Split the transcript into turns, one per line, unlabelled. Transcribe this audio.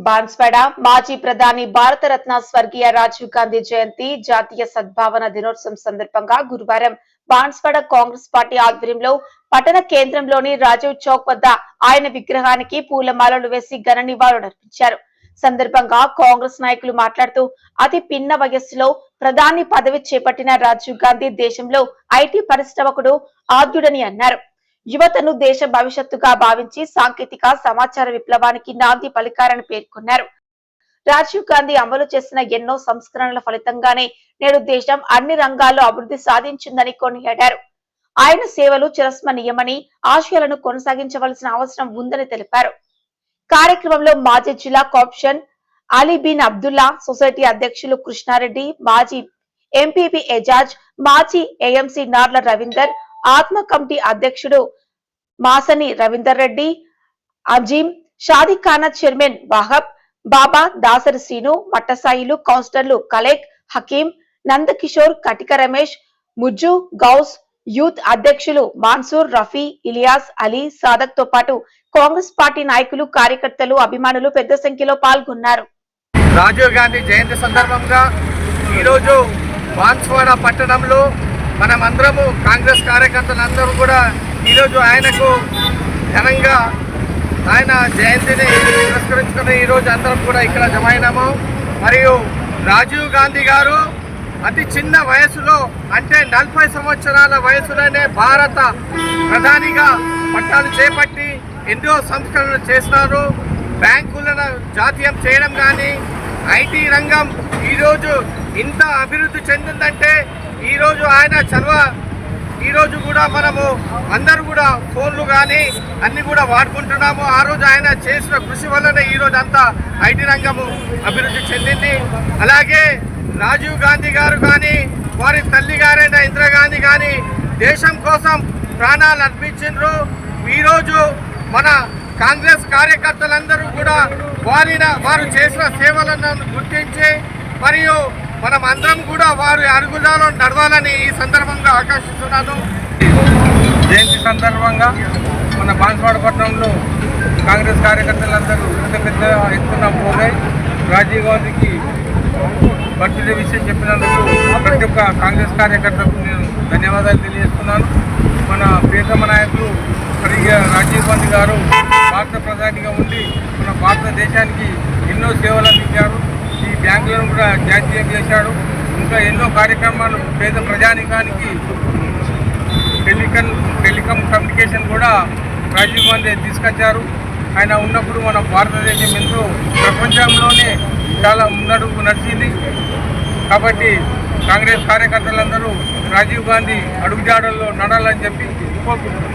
బాన్స్వాడ మాజీ ప్రధాని భారతరత్న స్వర్గీయ రాజీవ్ గాంధీ జయంతి జాతీయ సద్భావన దినోత్సవం సందర్భంగా గురువారం బాన్స్వాడ కాంగ్రెస్ పార్టీ ఆధ్వర్యంలో పట్టణ కేంద్రంలోని రాజీవ్ చౌక్ వద్ద ఆయన విగ్రహానికి పూలమాలలు వేసి ఘన నివాళులర్పించారు. సందర్భంగా కాంగ్రెస్ నాయకులు మాట్లాడుతూ అతి పిన్న వయస్సులో ప్రధాని పదవి చేపట్టిన రాజీవ్ గాంధీ దేశంలో ఐటీ పరిశ్రమకుడు ఆద్యుడని అన్నారు. యువతను దేశ భవిష్యత్తుగా భావించి సాంకేతిక సమాచార విప్లవానికి నాంది పలికారని పేర్కొన్నారు. రాజీవ్ గాంధీ అమలు చేసిన ఎన్నో సంస్కరణల ఫలితంగానే నేడు దేశం అన్ని రంగాల్లో అభివృద్ధి సాధించిందని కొనియాడారు. ఆయన సేవలు చిరస్మరణీయమని, ఆశయాలను కొనసాగించవలసిన అవసరం ఉందని తెలిపారు. కార్యక్రమంలో మాజీ జిల్లా కార్పొరేషన్ అలీ బిన్ అబ్దుల్లా సొసైటీ అధ్యక్షులు కృష్ణారెడ్డి, మాజీ ఎంపీపీ ఎజాజ్, మాజీ ఏఎంసీ నార్ల రవీందర్, ఆత్మ కమిటీ అధ్యక్షుడు మాసని రవీందర్ రెడ్డి, అజీం, షాదీఖానా చైర్మన్ వాహబ్, బాబా, దాసరి శ్రీను, మట్టసాయిలు, కౌన్సిలర్లు కలేక్, హకీం, నందకిషోర్, కటిక రమేష్, ముజ్జు, గౌస్, యూత్ అధ్యక్షులు మాన్సూర్, రఫీ, ఇలియాస్, అలీ, సాదక్ తో పాటు కాంగ్రెస్ పార్టీ నాయకులు, కార్యకర్తలు, అభిమానులు పెద్ద సంఖ్యలో పాల్గొన్నారు.
రాజీవ్ గాంధీ జయంతి సందర్భంగా ఈరోజు బాన్స్వాడ పట్టణంలో మనమందరము కాంగ్రెస్ కార్యకర్తలందరూ కూడా ఈరోజు ఆయనకు ఘనంగా ఆయన జయంతిని పురస్కరించుకుని ఈరోజు అందరం కూడా ఇక్కడ జమైనాము. మరియు రాజీవ్ గాంధీ గారు అతి చిన్న వయసులో అంటే 40 సంవత్సరాల వయసులోనే భారత ప్రధానిగా పట్టాలు చేపట్టి ఎన్నో సంస్కరణలు చేసినారు. బ్యాంకులను జాతీయం చేయడం కానీ, ఐటీ రంగం ఈరోజు ఇంత అభివృద్ధి చెందిందంటే ఈరోజు ఆయన చొరవ. ఈరోజు కూడా మనము అందరూ కూడా ఫోన్లు కానీ అన్ని కూడా వాడుకుంటున్నాము. ఆ రోజు ఆయన చేసిన కృషి వల్లనే ఈరోజు అంతా ఐటీ రంగము అభివృద్ధి చెందింది. అలాగే రాజీవ్ గాంధీ గారు కానీ, వారి తల్లి గారైన ఇందిరాగాంధీ కానీ దేశం కోసం ప్రాణాలు అర్పించారు. ఈరోజు మన కాంగ్రెస్ కార్యకర్తలందరూ కూడా వారు చేసిన సేవలను గుర్తించి మరియు మనం అందరం కూడా వారి అడుగుజాడలో నడవాలని ఈ సందర్భంగా ఆకాంక్షిస్తున్నాను.
జయంతి సందర్భంగా మన బాన్స్వాడ పట్టణంలో కాంగ్రెస్ కార్యకర్తలందరూ పెద్ద ఎత్తున పోయి రాజీవ్ గాంధీకి బర్త్డే విషయం చెప్పినందుకు ప్రతి ఒక్క కాంగ్రెస్ కార్యకర్తలకు నేను ధన్యవాదాలు తెలియజేస్తున్నాను. మన ప్రియతమ నాయకులు రాజీవ్ గాంధీ గారు భారత ప్రధానిగా ఉండి మన భారతదేశానికి ఎన్నో సేవలు అందించారు. ఈ బ్యాంకులను కూడా జాతీయం చేశాడు. ఇంకా ఎన్నో కార్యక్రమాలు పేద ప్రజానికానికి టెలికాం కమ్యూనికేషన్ కూడా రాజీవ్ గాంధీ తీసుకొచ్చారు. ఆయన ఉన్నప్పుడు మన భారతదేశం ఎంతో ప్రపంచంలోనే చాలా ముందడుగు నడిచింది. కాబట్టి కాంగ్రెస్ కార్యకర్తలందరూ రాజీవ్ గాంధీ అడుగుజాడల్లో నడాలని చెప్పి కోరుకుంటున్నారు.